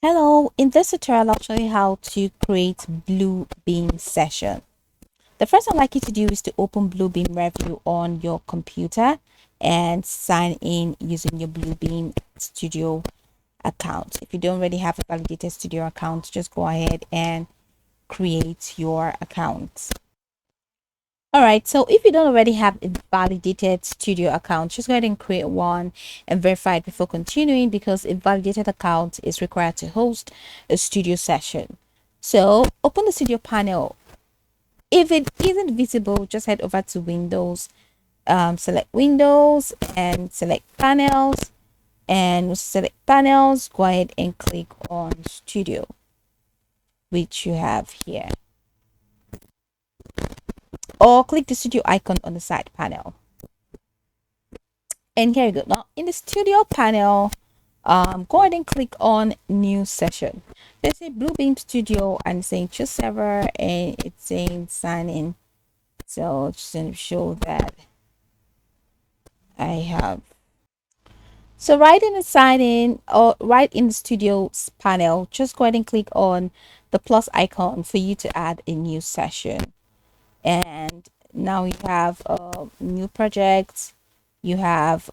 Hello, in this tutorial I'll show you how to create Bluebeam Session. The first thing I'd like you to do is to open Bluebeam Review on your computer and sign in using your Bluebeam Studio account. If you don't already have a validated studio account, just go ahead and create your account. All right, so if you don't already have a validated studio account, just go ahead and create one and verify it before continuing, because a validated account is required to host a studio session. So open the studio panel. If it isn't visible, just head over to Windows, select Windows and select Panels. And select Panels, go ahead and click on Studio, which you have here, or click the studio icon on the side panel. And here you go. Now in the studio panel, go ahead and click on new session. There's a Bluebeam Studio and it's saying choose server and it's saying sign in. So just going to show that I have. So right in the sign in, or right in the studio's panel, just go ahead and click on the plus icon for you to add a new session. And now you have a new project. You have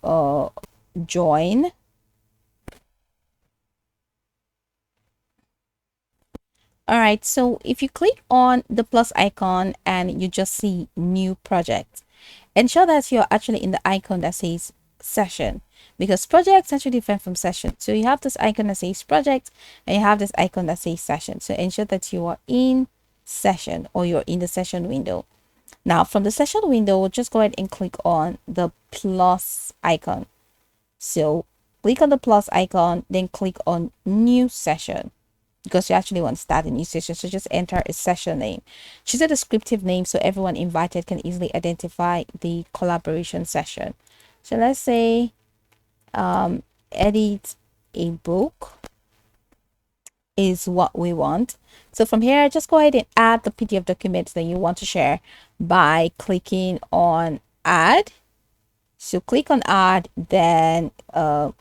join. All right, so if you click on the plus icon and you just see new project, ensure that you're actually in the icon that says session, because projects actually different from session. So you have this icon that says project and you have this icon that says session. So ensure that you are in session, or you're in the session window. Now from the session window, just go ahead and click on the plus icon. So click on the plus icon, then click on new session, because you actually want to start a new session. So just enter a session name. Choose a descriptive name so everyone invited can easily identify the collaboration session. So let's say edit a book is what we want. So from here, just go ahead and add the PDF documents that you want to share by clicking on add. So click on add, then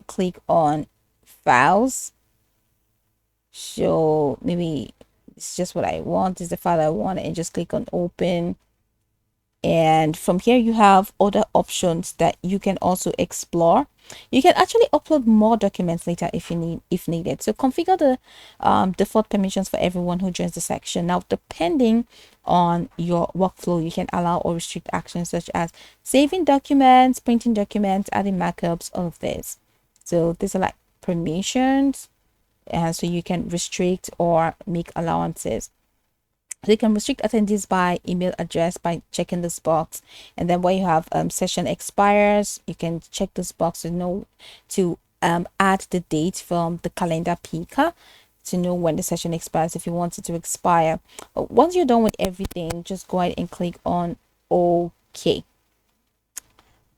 click on files. So maybe it's just what I want, is the file I want, and just click on open. And from here you have other options that you can also explore. You can actually upload more documents later if needed. So configure the default permissions for everyone who joins the section. Now depending on your workflow, you can allow or restrict actions such as saving documents, printing documents, adding markups, all of this. So these are like permissions, and so you can restrict or make allowances. So you can restrict attendees by email address by checking this box. And then when you have session expires, you can check this box to know to add the date from the calendar picker to know when the session expires if you want it to expire. But once you're done with everything, just go ahead and click on OK.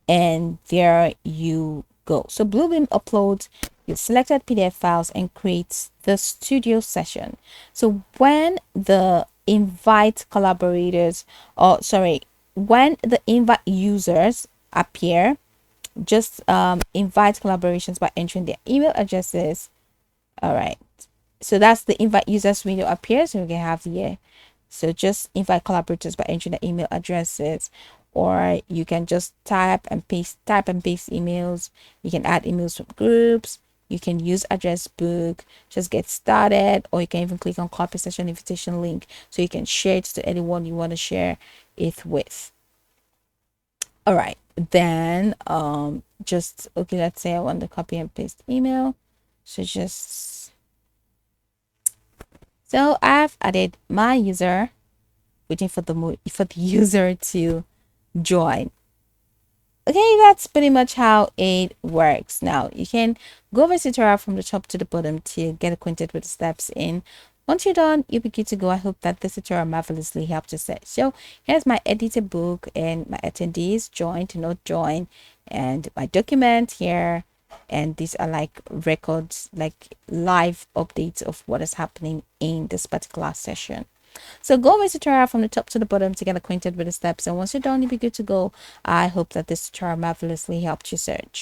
And there you go. So Bluebeam uploads your selected PDF files and creates the studio session. So when the invite collaborators, or sorry, when the invite users appear, just invite collaborations by entering their email addresses. All right, so that's the invite users window appears, and we can have here. So just invite collaborators by entering the email addresses, or you can just type and paste emails. You can add emails from groups. You can use address book, just get started, or you can even click on copy session invitation link so you can share it to anyone you want to share it with. All right, then just okay, let's say I want the copy and paste email. So I've added my user, waiting for the user to join. Okay, that's pretty much how it works. Now you can go over the tutorial from the top to the bottom to get acquainted with the steps in. Once you're done, you'll be good to go. I hope that this tutorial marvelously helped you set. So here's my edited book and my attendees, join to not join, and my document here. And these are like records, like live updates of what is happening in this particular session. So go over this tutorial from the top to the bottom to get acquainted with the steps. And once you're done, you'll be good to go. I hope that this tutorial marvelously helped you search.